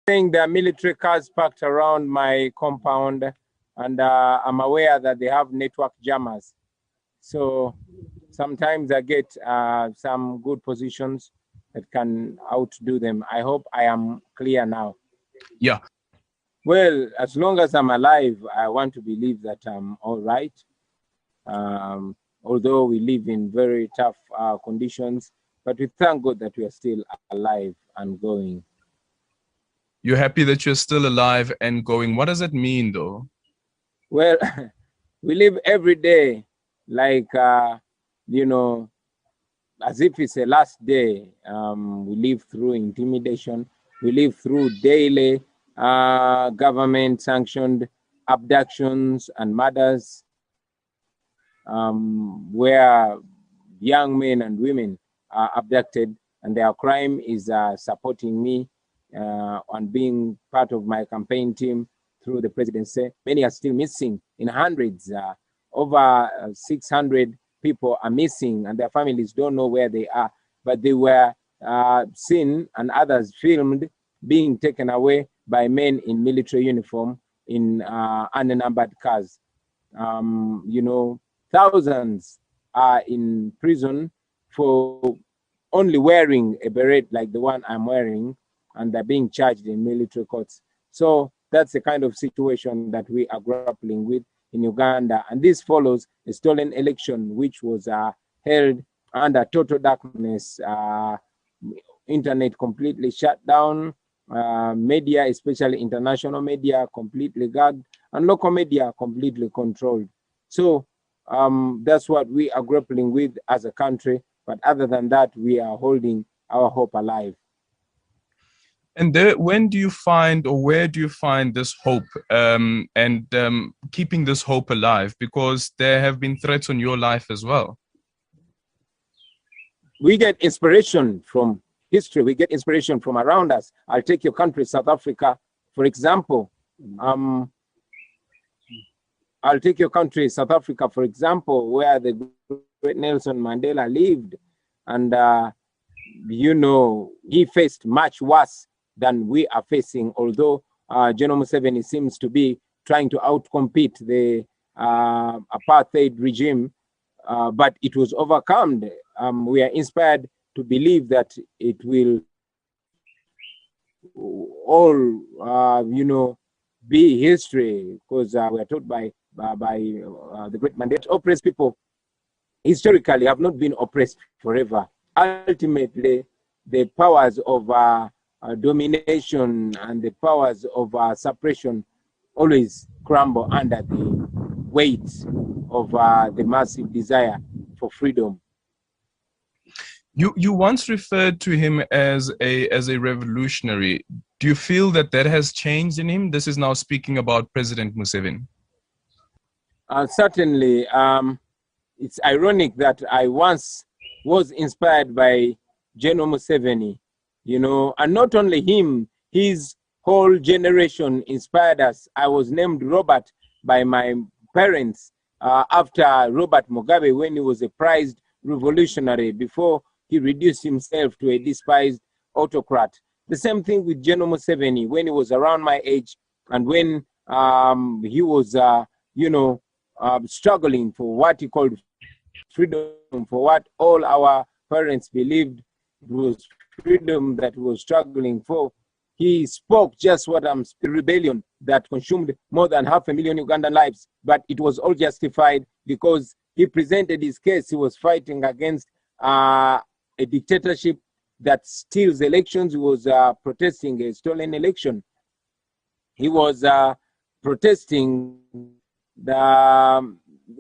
saying there are military cars parked around my compound, and I'm aware that they have network jammers. So sometimes I get some good positions that can outdo them. I hope I am clear now. Yeah. Well, as long as I'm alive, I want to believe that I'm all right. Although we live in very tough conditions, but we thank God that we are still alive and going. You're happy that you're still alive and going. What does that mean, though? Well, we live every day like, you know, as if it's a last day. We live through intimidation. We live through daily government-sanctioned abductions and murders, where young men and women are abducted, and their crime is supporting me on being part of my campaign team through the presidency. Many are still missing in hundreds. Over 600 people are missing, and their families don't know where they are. But they were seen and others filmed being taken away by men in military uniform in unnumbered cars. You know, thousands are in prison for only wearing a beret like the one I'm wearing, and they're being charged in military courts. So that's the kind of situation that we are grappling with in Uganda. And this follows a stolen election, which was held under total darkness, internet completely shut down, media, especially international media, completely gagged, and local media completely controlled. So that's what we are grappling with as a country. But other than that, we are holding our hope alive. And when do you find, or where do you find this hope and keeping this hope alive? Because there have been threats on your life as well. We get inspiration from history. We get inspiration from around us. I'll take your country, South Africa, for example. I'll take your country, South Africa, for example, where the great Nelson Mandela lived. And, you know, he faced much worse than we are facing, although General Museveni seems to be trying to outcompete the apartheid regime, but it was overcome. We are inspired to believe that it will all, you know, be history, because we are taught by the great Mandela, oppressed people historically have not been oppressed forever. Ultimately, the powers of domination and the powers of suppression always crumble under the weight of the massive desire for freedom. You once referred to him as a revolutionary. Do you feel that that has changed in him? This is now speaking about President Museveni. Certainly. It's ironic that I once was inspired by General Museveni, you know, and not only him, his whole generation inspired us. I was named Robert by my parents after Robert Mugabe, when he was a prized revolutionary before he reduced himself to a despised autocrat. The same thing with General Museveni when he was around my age, and when he was, you know, struggling for what he called freedom, for what all our parents believed was freedom that he was struggling for. He spoke just what rebellion that consumed more than 500,000 Ugandan lives, but it was all justified because he presented his case. He was fighting against a dictatorship that steals elections. He was protesting a stolen election. He was protesting the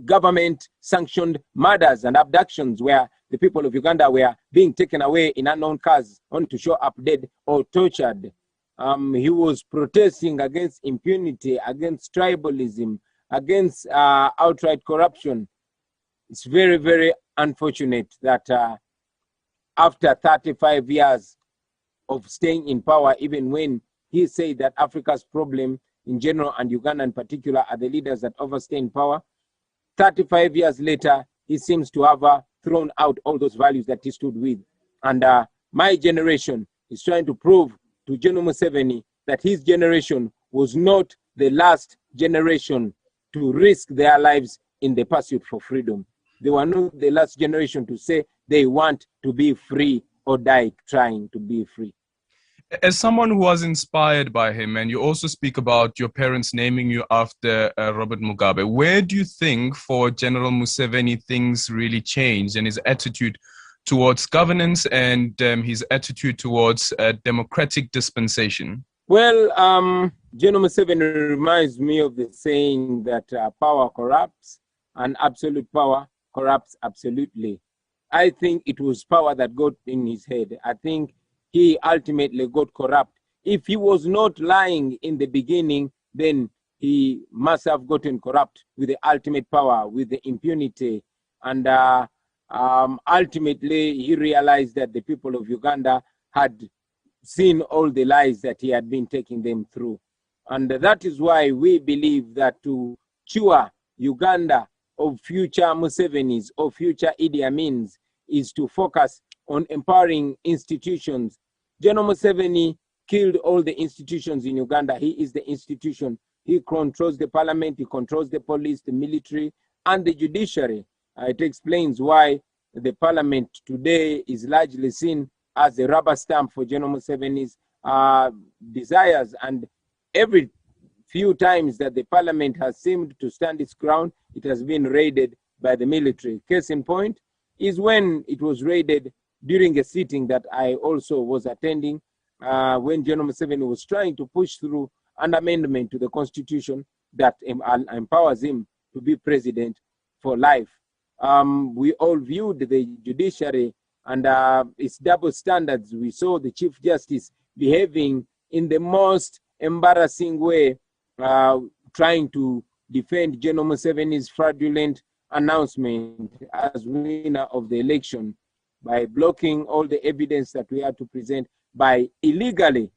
government-sanctioned murders and abductions where the people of Uganda were being taken away in unknown cars only to show up dead or tortured. He was protesting against impunity, against tribalism, against outright corruption. It's very, very unfortunate that after 35 years of staying in power, even when he said that Africa's problem in general and Uganda in particular are the leaders that overstay in power, 35 years later, he seems to have thrown out all those values that he stood with. And my generation is trying to prove to General Museveni that his generation was not the last generation to risk their lives in the pursuit for freedom. They were not the last generation to say they want to be free or die trying to be free. As someone who was inspired by him, and you also speak about your parents naming you after Robert Mugabe, where do you think for General Museveni things really changed and his attitude towards governance and his attitude towards democratic dispensation? Well, General Museveni reminds me of the saying that power corrupts and absolute power corrupts absolutely. I think it was power that got in his head. I think he ultimately got corrupt. If he was not lying in the beginning, then he must have gotten corrupt with the ultimate power, with the impunity. And ultimately, he realized that the people of Uganda had seen all the lies that he had been taking them through. And that is why we believe that to cure Uganda of future Musevenis or future Idi Amins is to focus on empowering institutions. General Museveni killed all the institutions in Uganda. He is the institution. He controls the parliament, he controls the police, the military, and the judiciary. It explains why the parliament today is largely seen as a rubber stamp for General Museveni's desires. And every few times that the parliament has seemed to stand its ground, it has been raided by the military. Case in point is when it was raided during a sitting that I also was attending, when General Museveni was trying to push through an amendment to the constitution that empowers him to be president for life. We all viewed the judiciary and its double standards. We saw the Chief Justice behaving in the most embarrassing way, trying to defend General Museveni's fraudulent announcement as winner of the election by blocking all the evidence that we had to present, by illegally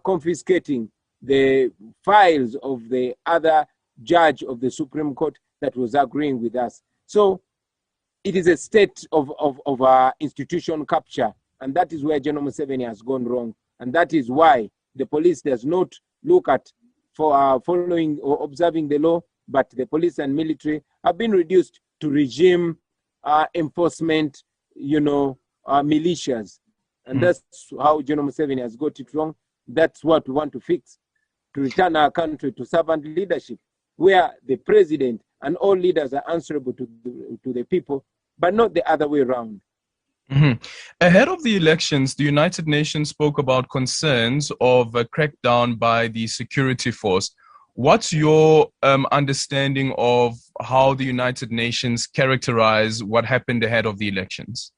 confiscating the files of the other judge of the Supreme Court that was agreeing with us. So it is a state of institution capture, and that is where General Museveni has gone wrong. And that is why the police does not look at following or observing the law, but the police and military have been reduced to regime enforcement, militias. And that's how General Museveni has got it wrong. That's what we want to fix, to return our country to servant leadership, where the president and all leaders are answerable to the people, but not the other way around. Mm-hmm. Ahead of the elections, the United Nations spoke about concerns of a crackdown by the security force. What's your understanding of how the United Nations characterize what happened ahead of the elections?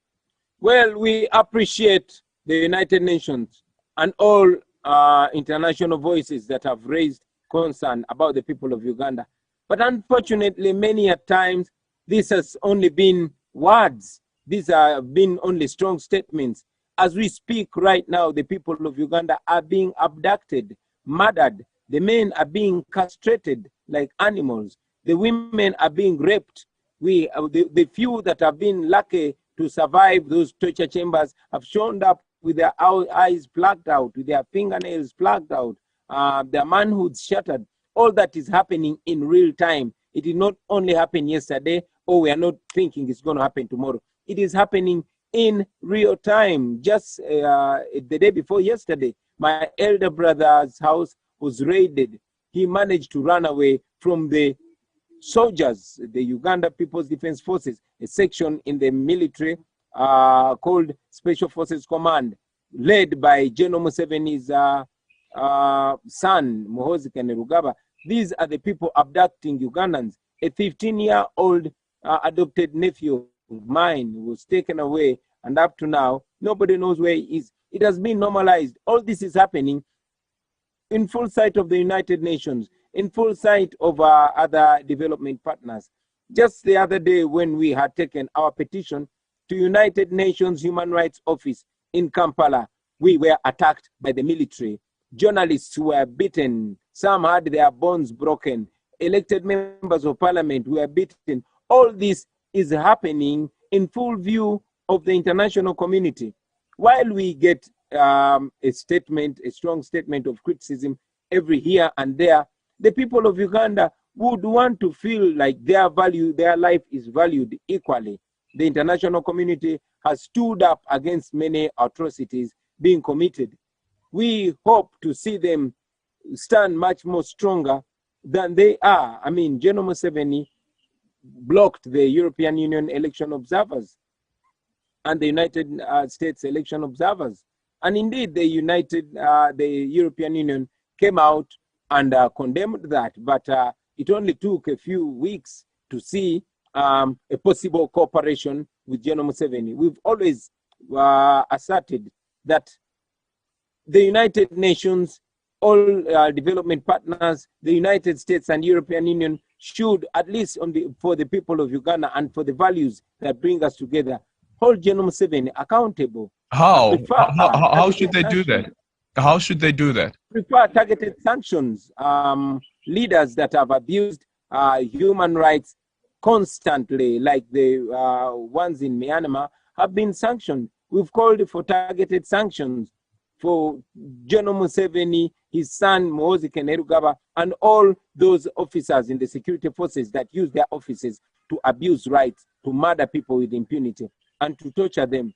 Well, we appreciate the United Nations and all international voices that have raised concern about the people of Uganda. But unfortunately, many a times, this has only been words. These have been only strong statements. As we speak right now, the people of Uganda are being abducted, murdered. The men are being castrated like animals. The women are being raped. The few that have been lucky to survive those torture chambers have shown up with their eyes plucked out, with their fingernails plucked out, their manhoods shattered. All that is happening in real time. It did not only happen yesterday, or we are not thinking it's going to happen tomorrow. It is happening in real time. Just the day before yesterday, my elder brother's house was raided. He managed to run away from the soldiers, the Uganda People's Defense Forces, a section in the military called Special Forces Command, led by General Museveni's son, Muhoozi Kainerugaba. These are the people abducting Ugandans. A 15-year-old adopted nephew of mine was taken away, and up to now, nobody knows where he is. It has been normalized. All this is happening in full sight of the United Nations, in full sight of our other development partners. Just the other day, when we had taken our petition to United Nations Human Rights Office in Kampala, we were attacked by the military. Journalists were beaten. Some had their bones broken. Elected members of parliament were beaten. All this is happening in full view of the international community. While we get a statement, a strong statement of criticism every here and there, the people of Uganda would want to feel like their life is valued equally. The international community has stood up against many atrocities being committed. We hope to see them stand much more stronger than they are. I mean, General Museveni blocked the European Union election observers and the United States election observers. And indeed, the European Union came out and condemned that. But it only took a few weeks to see a possible cooperation with General Museveni. We've always asserted that the United Nations, all development partners, the United States and European Union should, at least for the people of Uganda and for the values that bring us together, hold General Museveni accountable. How should they do that? How should they do that? Prefer targeted sanctions. Leaders that have abused human rights constantly, like the ones in Myanmar, have been sanctioned. We've called for targeted sanctions for General Museveni, his son Muwonge Kainerugaba, and all those officers in the security forces that use their offices to abuse rights, to murder people with impunity, and to torture them.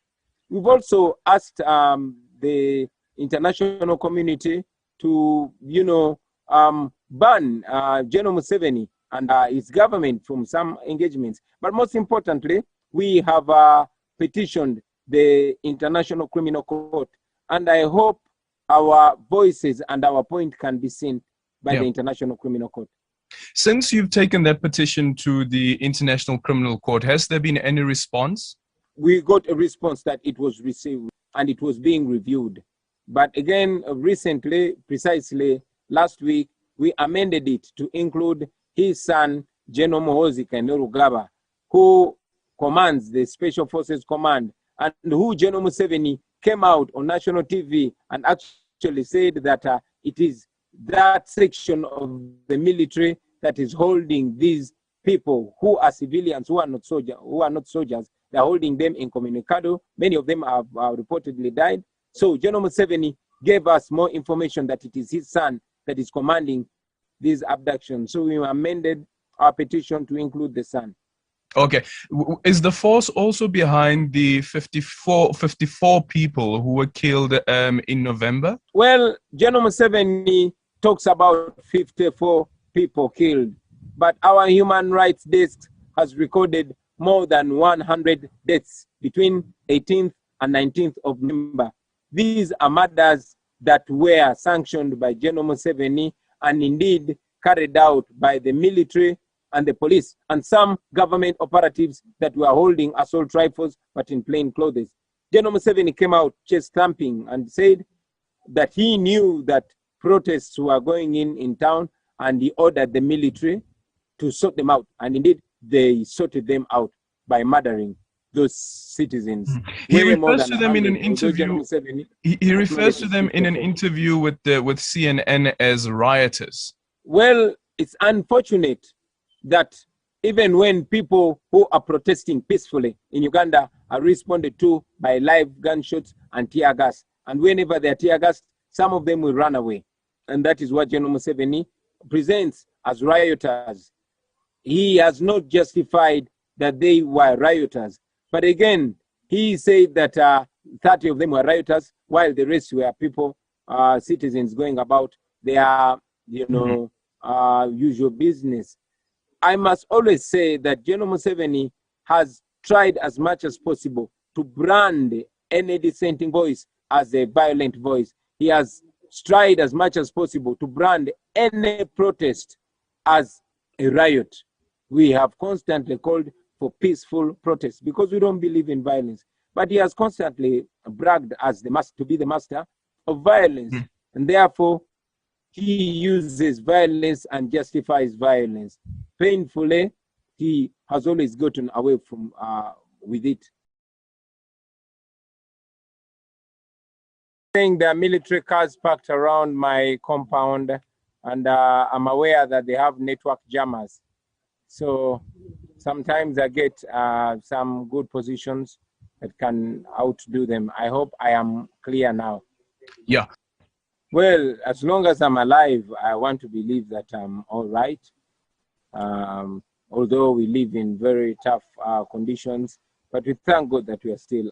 We've also asked the international community to, ban General Museveni and his government from some engagements. But most importantly, we have petitioned the International Criminal Court, and I hope our voices and our point can be seen by the International Criminal Court. Since you've taken that petition to the International Criminal Court, has there been any response? We got a response that it was received and it was being reviewed. But again, recently, precisely last week, we amended it to include his son, General Muwonge Kainerugaba, who commands the Special Forces Command, and who General Museveni came out on national TV and actually said that it is that section of the military that is holding these people who are civilians, who are not soldiers. They're holding them incommunicado. Many of them have reportedly died. So General Museveni gave us more information that it is his son that is commanding these abductions. So we amended our petition to include the son. Okay. Is the force also behind the 54 people who were killed in November? Well, General Museveni talks about 54 people killed, but our human rights desk has recorded more than 100 deaths between 18th and 19th of November. These are murders that were sanctioned by General Museveni and indeed carried out by the military and the police and some government operatives that were holding assault rifles but in plain clothes. General Museveni came out chest thumping and said that he knew that protests were going in town, and he ordered the military to sort them out. And indeed, they sorted them out by murdering those citizens. He refers to them in an interview. He refers to them in an interview with CNN as rioters. Well, it's unfortunate that even when people who are protesting peacefully in Uganda are responded to by live gunshots and tear gas, and whenever they are tear gassed, some of them will run away. And that is what General Museveni presents as rioters. He has not justified that they were rioters. But again, he said that 30 of them were rioters, while the rest were people, citizens going about their, usual business. I must always say that General Museveni has tried as much as possible to brand any dissenting voice as a violent voice. He has tried as much as possible to brand any protest as a riot. We have constantly called for peaceful protests because we don't believe in violence. But he has constantly bragged as to be the master of violence. And therefore, he uses violence and justifies violence. Painfully, he has always gotten away from with it. There are military cars parked around my compound, and I'm aware that they have network jammers. So sometimes I get some good positions that can outdo them. I hope I am clear now. Yeah. Well, as long as I'm alive, I want to believe that I'm all right. Although we live in very tough conditions, but we thank God that we are still